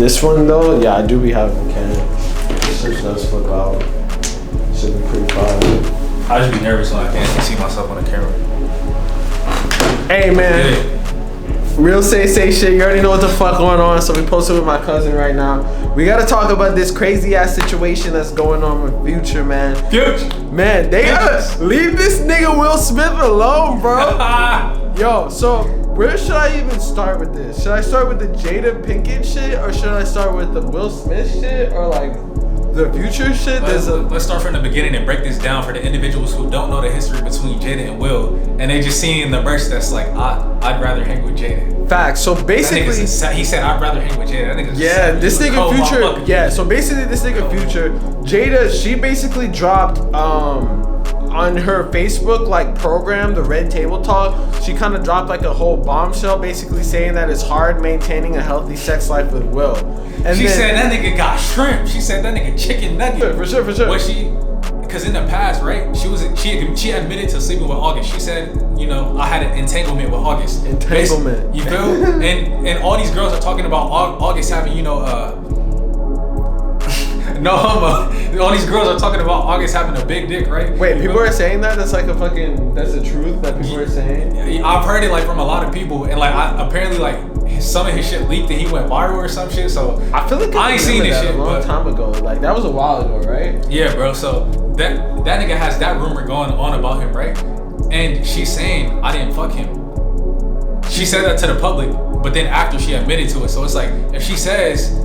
This one though, yeah, I do be having a can. This shit does flip out. Should be pretty fun. I just be nervous when I can't see myself on the camera. Hey man. Yeah. Real say shit, you already know what the fuck going on, so we posted with my cousin right now. We gotta talk about this crazy ass situation that's going on with Future, man. Future! Man, they gotta leave this nigga Will Smith alone, bro. Yo, so where should I even start with this? Should I start with the Jada Pinkett shit, or should I start with the Will Smith shit, or like the Future shit? Let's start from the beginning and break this down for the individuals who don't know the history between Jada and Will, and they just seen the merch that's like, I'd rather hang with Jada. Facts. So basically, he said I'd rather hang with Jada. That yeah, this nigga Future. Yeah. So basically, this nigga Future, Jada, she basically dropped on her Facebook like program, the Red Table Talk. She kind of dropped like a whole bombshell, basically saying that it's hard maintaining a healthy sex life with Will. And she said that nigga got shrimp. She said that nigga chicken nugget. For sure. Was she? Because in the past, right? She admitted to sleeping with August. She said, you know, I had an entanglement with August. Entanglement. You feel? and all these girls are talking about August having, you know, no homo. All these girls are talking about August having a big dick, right? Wait, people are saying that? That's like that's the truth that people are saying? I've heard it like from a lot of people, and like apparently like some of his shit leaked and he went viral or some shit. So I feel like I ain't seen this shit a long time ago. Like that was a while ago, right? Yeah, bro. So that nigga has that rumor going on about him, right? And she's saying I didn't fuck him. She said that to the public, but then after she admitted to it. So it's like if she says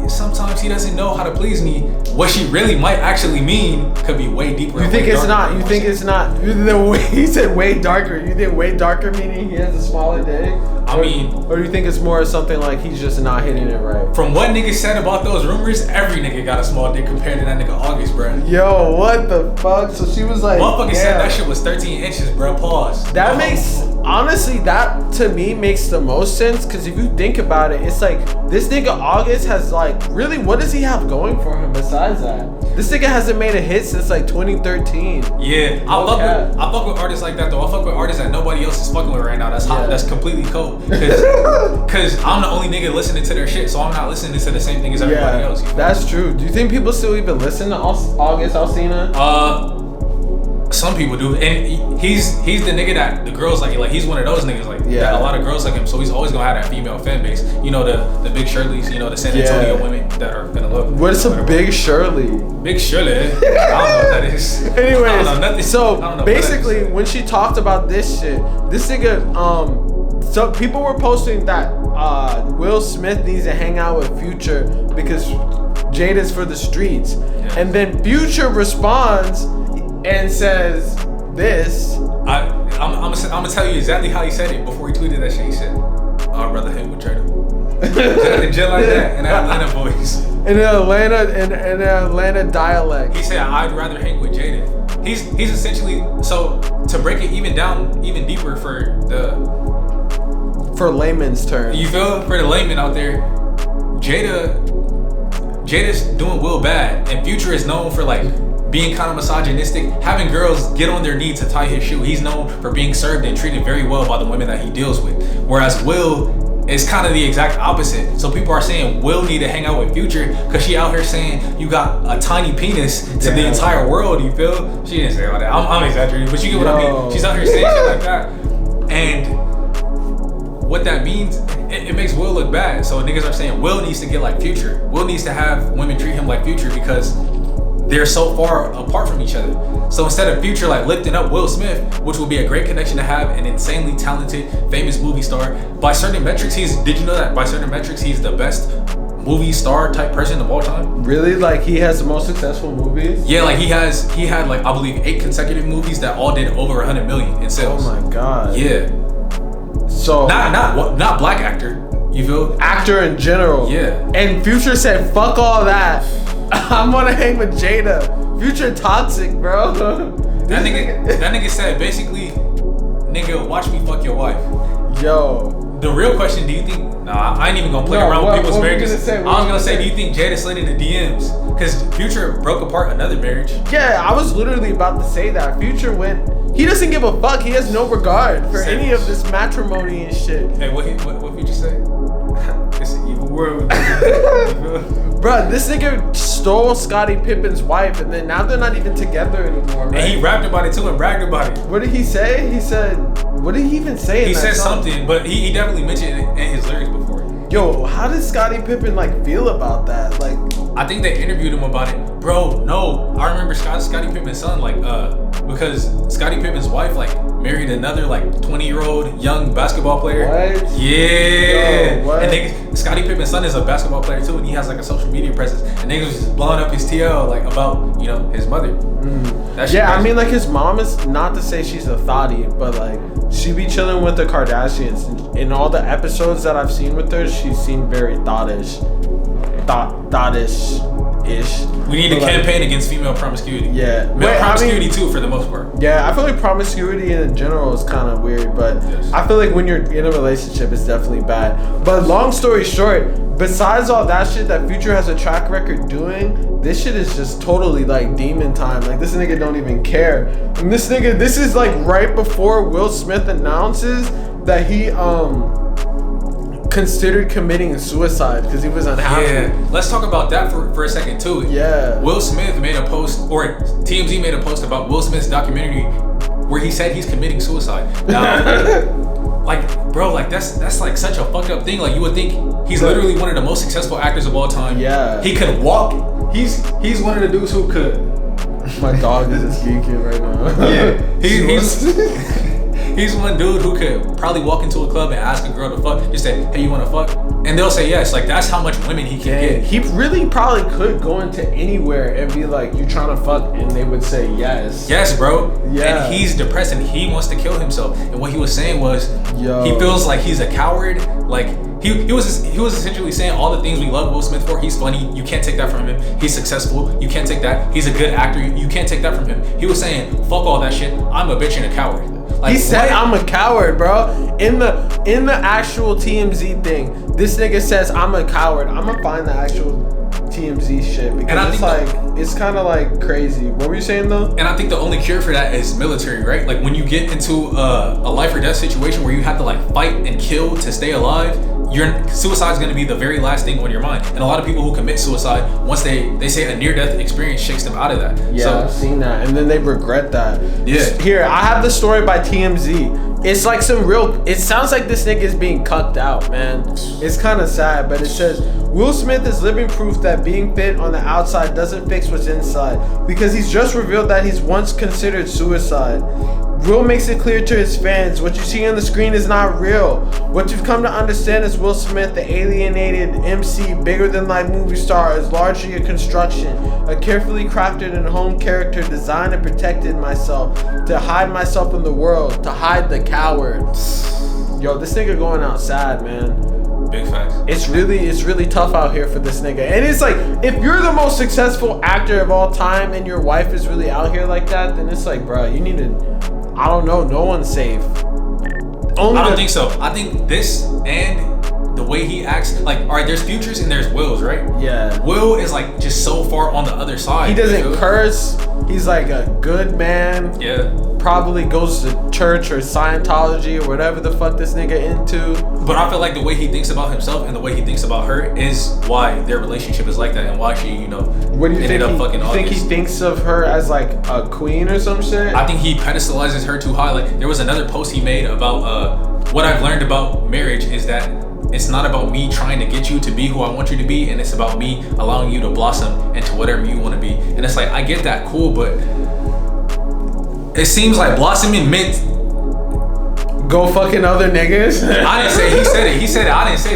sometimes he doesn't know how to please me, what she really might actually mean could be way deeper. You think it's not? You think it's not? The way he said way darker. You think way darker meaning he has a smaller dick? I mean, or do you think it's more something like he's just not hitting it right? From what niggas said about those rumors, every nigga got a small dick compared to that nigga August, bro. Yo, what the fuck? So she was like, motherfucker said that shit was 13 inches, bro. Pause. That makes, honestly, that to me makes the most sense, because if you think about it, it's like this nigga August has like, really, what does he have going for him besides that? This nigga hasn't made a hit since like 2013. Yeah, I fuck with artists like that though. I fuck with artists that nobody else is fucking with right now. That's hot. That's completely cold. Cause I'm the only nigga listening to their shit, so I'm not listening to the same thing as everybody else. That's true. Do you think people still even listen to August Alsina? Some people do, and he's the nigga that the girls like. Like he's one of those niggas like that. A lot of girls like him, so he's always gonna have that female fan base. You know the Big Shirleys, you know the San Antonio women that are gonna love. What's a Big Shirley? Big Shirley. I don't know what that is. Anyways, I don't know nothing. So basically, when she talked about this shit, this nigga, so people were posting that Will Smith needs to hang out with Future because Jada's for the streets, and then Future responds and says this. I'm gonna tell you exactly how he said it before he tweeted that shit. He said, "I'd rather hang with Jada." Just like that in Atlanta voice. In Atlanta dialect. He said, "I'd rather hang with Jada." He's essentially, so to break it even deeper for layman's terms. You feel, for the layman out there, Jada's doing Will bad, and Future is known for like being kind of misogynistic, having girls get on their knees to tie his shoe. He's known for being served and treated very well by the women that he deals with. Whereas Will is kind of the exact opposite. So people are saying Will need to hang out with Future because she out here saying you got a tiny penis to the entire world, you feel? She didn't say all that. I'm exaggerating, but you get what I mean. She's out here saying shit like that. And what that means, it makes Will look bad. So niggas are saying Will needs to get like Future. Will needs to have women treat him like Future because they're so far apart from each other. So instead of Future like lifting up Will Smith, which will be a great connection to have, an insanely talented, famous movie star, by certain metrics, did you know that by certain metrics, he's the best movie star type person of all time? Really? Like he has the most successful movies? Yeah, like he had like, I believe 8 consecutive movies that all did over 100 million in sales. Oh my God. Yeah. So not black actor, you feel? Actor in general. Yeah. And Future said, fuck all that. I'm gonna hang with Jada. Future toxic, bro. That nigga said basically, nigga, watch me fuck your wife. Yo. The real question, do you think? Nah, I ain't even gonna play around with people's marriages. I was gonna say, do you think Jada slid in the DMs? Because Future broke apart another marriage. Yeah, I was literally about to say that. Future went. He doesn't give a fuck. He has no regard for any of this matrimony and shit. Hey, what Future say? It's an evil Bro, this nigga stole Scottie Pippen's wife, and then now they're not even together anymore, right? And he rapped about it too and bragged about it. What did he say? He said, what did he even say? He said something, but he definitely mentioned it in his lyrics before. Yo, how did Scottie Pippen like feel about that? Like, I think they interviewed him about it. Bro, no. I remember Scottie Pippen's son, like, because Scottie Pippen's wife, like, married another, like, 20-year-old young basketball player. What? Yeah. Yo, what? And Scottie Pippen's son is a basketball player, too, and he has, like, a social media presence. And niggas was just blowing up his TL, like, about, you know, his mother. That shit yeah, crazy. I mean, like, his mom is, not to say she's a thotty, but, like, she be chilling with the Kardashians. In all the episodes that I've seen with her, she seemed very thottish. Thottish-ish. We need a campaign against female promiscuity. Yeah. Male promiscuity, too, for the most part. Yeah, I feel like promiscuity in general is kind of weird, but Yes. I feel like when you're in a relationship, it's definitely bad. But long story short, besides all that shit that Future has a track record doing, this shit is just totally like demon time. Like, this nigga don't even care. And this is like right before Will Smith announces that he considered committing suicide because he was unhappy. Yeah, let's talk about that for a second too. Yeah. Will Smith made a post, or TMZ made a post about Will Smith's documentary where he said he's committing suicide. Now, like, bro, like that's like such a fucked up thing. Like, you would think he's literally one of the most successful actors of all time. Yeah. He could walk. He's one of the dudes who could. My dog is just geeking right now. Yeah. He's one dude who could probably walk into a club and ask a girl to fuck. Just say, hey, you want to fuck? And they'll say yes. Like, that's how much women he can get. He really probably could go into anywhere and be like, you trying to fuck? And they would say yes. Yes, bro. Yeah. And he's depressed and he wants to kill himself. And what he was saying was, he feels like he's a coward. Like, he was essentially saying all the things we love Will Smith for. He's funny. You can't take that from him. He's successful. You can't take that. He's a good actor. You can't take that from him. He was saying, fuck all that shit. I'm a bitch and a coward. Like, he said, I'm a coward, bro. In the actual TMZ thing, this nigga says, I'm a coward. I'm gonna find the actual TMZ shit because it's like, it's kind of like crazy. What were you saying though? And I think the only cure for that is military, right? Like, when you get into a life or death situation where you have to like fight and kill to stay alive, suicide is going to be the very last thing on your mind. And a lot of people who commit suicide, once they say a near-death experience shakes them out of that. Yeah, so, I've seen that, and then they regret that. Yeah. Here, I have the story by TMZ. It's like it sounds like this nigga is being cucked out, man. It's kind of sad, but it says, Will Smith is living proof that being fit on the outside doesn't fix what's inside, because he's just revealed that he's once considered suicide. Will makes it clear to his fans, what you see on the screen is not real. What you've come to understand is Will Smith, the alienated MC, bigger than life movie star, is largely a construction, a carefully crafted and honed character designed and protected myself, to hide myself from the world, to hide the coward. Yo, this nigga going out sad, man. Big facts. It's really tough out here for this nigga. And it's like, if you're the most successful actor of all time and your wife is really out here like that, then it's like, bro, you need to, I don't know, no one's safe. I don't think so. I think this and the way he acts, like, all right, there's Futures and there's Will's, right? Yeah. Will is like just so far on the other side. He doesn't curse. He's like a good man. Yeah. Probably goes to church or Scientology or whatever the fuck this nigga into. But I feel like the way he thinks about himself and the way he thinks about her is why their relationship is like that and why she, what do you ended up fucking August. You think he thinks of her as like a queen or some shit? I think he pedestalizes her too high. Like, there was another post he made about what I've learned about marriage is that it's not about me trying to get you to be who I want you to be, and it's about me allowing you to blossom into whatever you want to be. And it's like, I get that, cool, but it seems like blossoming meant go fucking other niggas. I didn't say, he said it. I didn't say